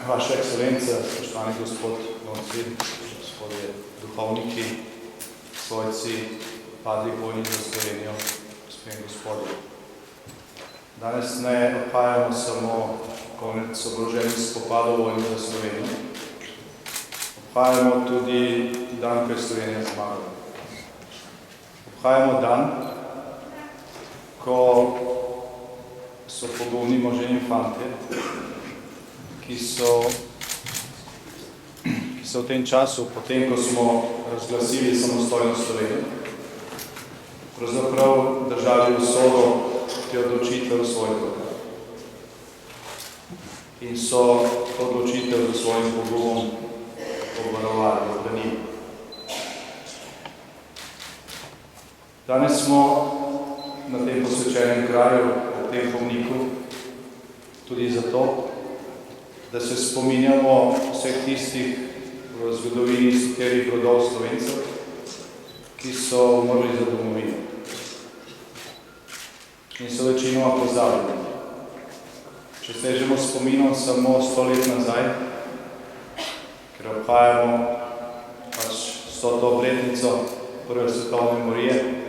Vaša ekscelenca, spoštovani gospod Nonci, gospodje duhovniki, svojci, padli vojni za Slovenijo, gospod in gospodje. Danes ne obhajamo samo konec oboroženih spopadov vojni za Slovenijo, obhajamo tudi dan, ko je Slovenija zmagala. Obhajamo dan, ko so pogumni možje in fantje, ki so v tem času, potem, ko smo razglasili samostojno Slovenijo, pravzaprav držali usodo te odločitve v svojih rokah. In so odločitev za svojim pogumom obvarovali, obranili. Danes smo na tem posvečenem kraju, v tem pomniku, tudi zato, da se spominjamo vseh tistih v zgodovini katerih rodov Slovencev, ki so umrli za domovino. In so večinoma pozabljeni. Če stežemo spominom samo 100 let nazaj, ker obhajamo 100. obletnico prve svetovne morije,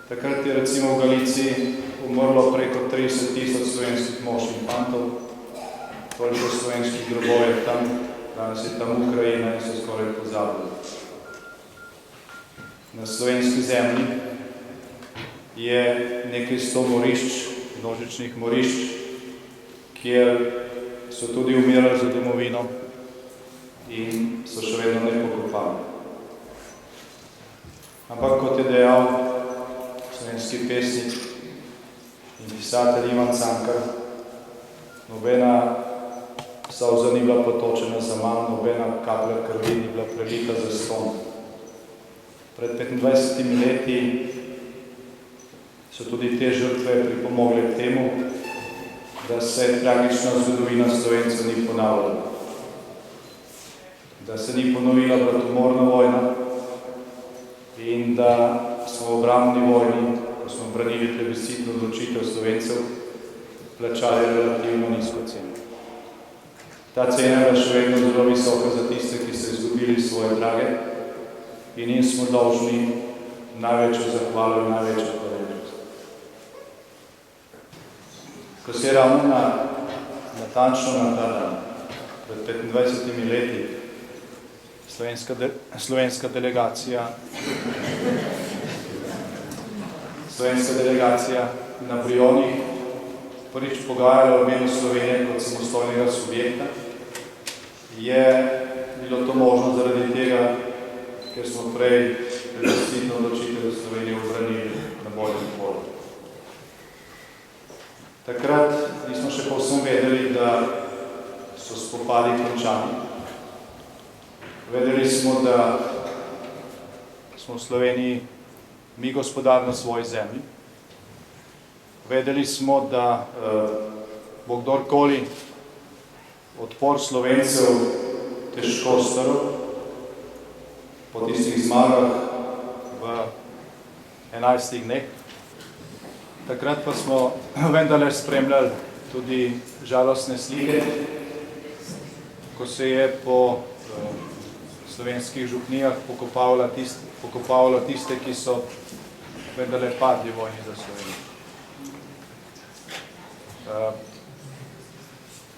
takrat je recimo v Galiciji umrlo preko 30.000 slovenskih mož in fantov, toliko slovenskih grobov je tam, danes je tam Ukrajina in so skoraj pozabili. Na slovenski zemlji je nekaj 100 morišč, množičnih morišč, kjer so tudi umirali za domovino in so še vedno nepokopani. Ampak kot je dejal slovenski pesnik in pisatelj Ivan Cankar, nobena solza ni bila potočena za manj, nobena kaplja krvi ni bila prelita za ston. Pred 25 leti so tudi te žrtve pripomogle k temu, da se tragična zgodovina Slovencev ni ponavljala. Da se ni ponovila bratomorna vojna in da smo v obrambni vojni, ko smo branili plebiscitno odločitev Slovencev, plačali relativno nizko ceno. Ta cena je še vedno zelo visoka za tiste, ki so izgubili svoje drage in njim smo dolžni največjo zahvalo in največjo hvaležnost. Ko se je ravno natančno na ta dan, pred 25 leti, slovenska delegacija na Brionih prvič pogajala v imenu Slovenije kot samostojnega subjekta, je bilo to možno zaradi tega, ker smo prej plebiscitno odločitev Slovenije obranili na bojnem polju. Takrat nismo še povsem vedeli, da so spopadi končani. Vedeli smo, da smo v Sloveniji mi gospodar na svoji zemlji. Vedeli smo, da bo kdorkoli odpor Slovencev težko strl po tistih zmagah v 11 dneh. Takrat pa smo vendarle spremljali tudi žalostne slike, ko se je po slovenskih župnijah pokopavalo tiste, ki so vendarle padli v vojni za Slovenijo.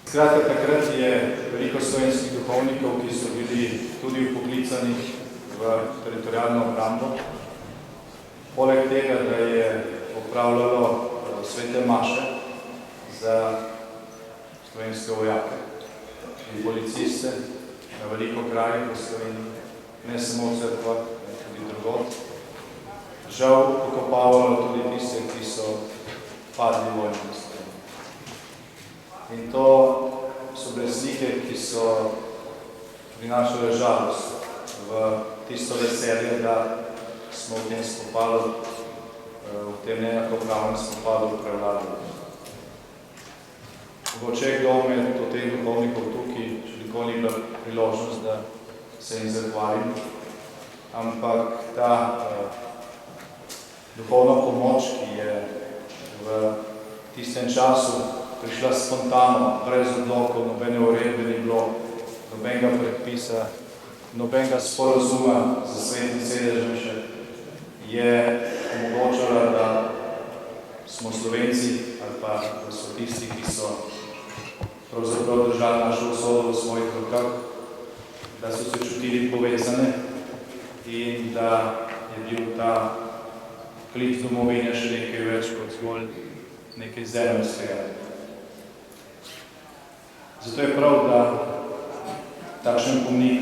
Skratka, takrat je veliko slovenskih duhovnikov, ki so bili tudi vpoklicani v teritorialno obrambo. Poleg tega, da je opravljalo svete maše za slovenske vojake in policiste na veliko krajih v Sloveniji, ne samo v cerkvah, ne tudi drugod. Žal pokopavalo tudi tiste, ki so padli v vojni za Slovenijo. In to so bile slike, ki so prinašale žalost v tisto veselje, da smo v tem spopadu, v tem neenakopravnem spopadu prevladali. Mogoče kdo med tem duhovnikov tukaj, če nikoli ni bila priložnost, da se jim zahvalim, ampak ta duhovna pomoč, ki je v tistem času prišla spontano, brez odlokov, nobene uredbe, bilo nobenega predpisa, nobenega sporazuma z Svetim sedežem še, je omogočala, da smo Slovenci, ali pa da so tisti, ki so pravzaprav držali našo usodo v svojih rokah, da so se čutili povezane in da je bil ta klic domovine še nekaj več kot zgolj nekaj zemeljskega. Zato je prav, da takšen pomnik,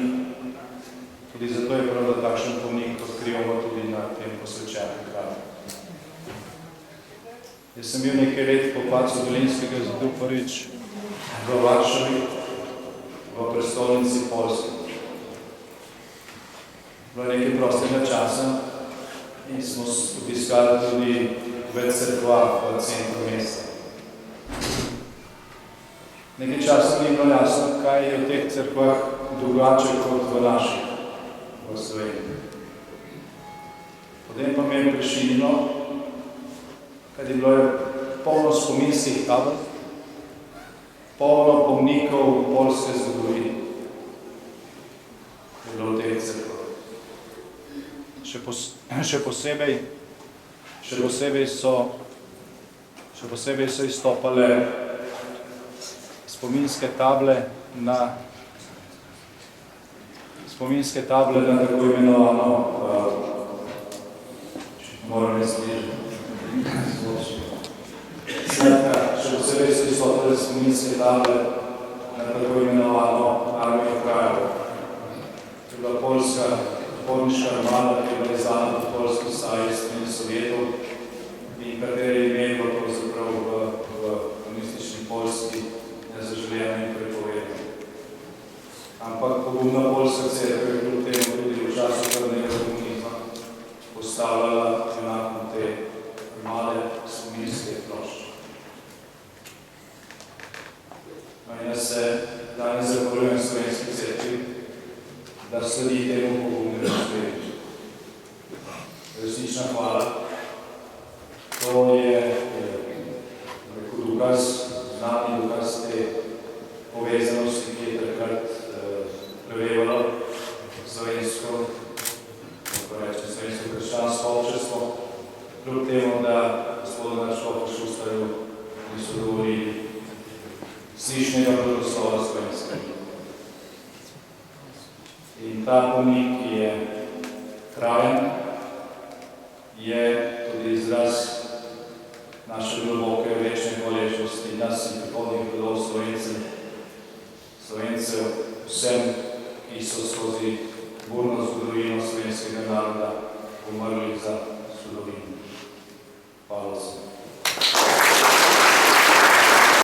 tudi zato je prav, da takšen pomnik odkrivamo tudi na tem posvečenem kraju. Jaz sem bil nekaj let po padcu Berlinskega zidu prvič v Varšavi, v prestolnici Poljske. Bilo je nekaj prostega časa in smo obiskali tudi več cerkva v centru mesta. Nekaj časa ni bilo jasno, kaj je v teh cerkvah drugače kot v naših, v Sloveniji. Potem pa me je prešinilo, kad je bilo polno spominskih tabel, polno pomnikov poljske zgodovine. Je bilo v teh cerkvah. Še posebej so izstopale spominske table na tako imenovano, moram izbližiti, še posebej so izstopale spominske table na tako imenovano armijo kraljev. To je bila poljska poljniška armada, ki je bila izdana pod poljsko staji strani Sovjetov in kateri ime je bilo pravzaprav v komunistični Poljski nezaželjeno in prepovedano. Ampak pogumna poljska cerkev je kljub temu tudi v času krvnega komunizma postavljala enako te male spominske plošče. In jaz se danes zahvaljujem Slovenski cerkvi, da sledi temu pogumnemu uspehu. Resnična hvala. To je dokaz, znani dokaz te povezanosti, ki je takrat prevevalo slovensko krščansko občestvo, kljub temu, da gospoda Škofa Šustarju niso dovolili slišnega blagoslova slovenskega. In ta pomnik je trajen, je tudi izraz naše globoke večne hvaležnosti nas in prihodnjih rodov Slovencev, vsem, ki so skozi burno zgodovino slovenskega naroda umrli za zgodovino. Hvala vsem.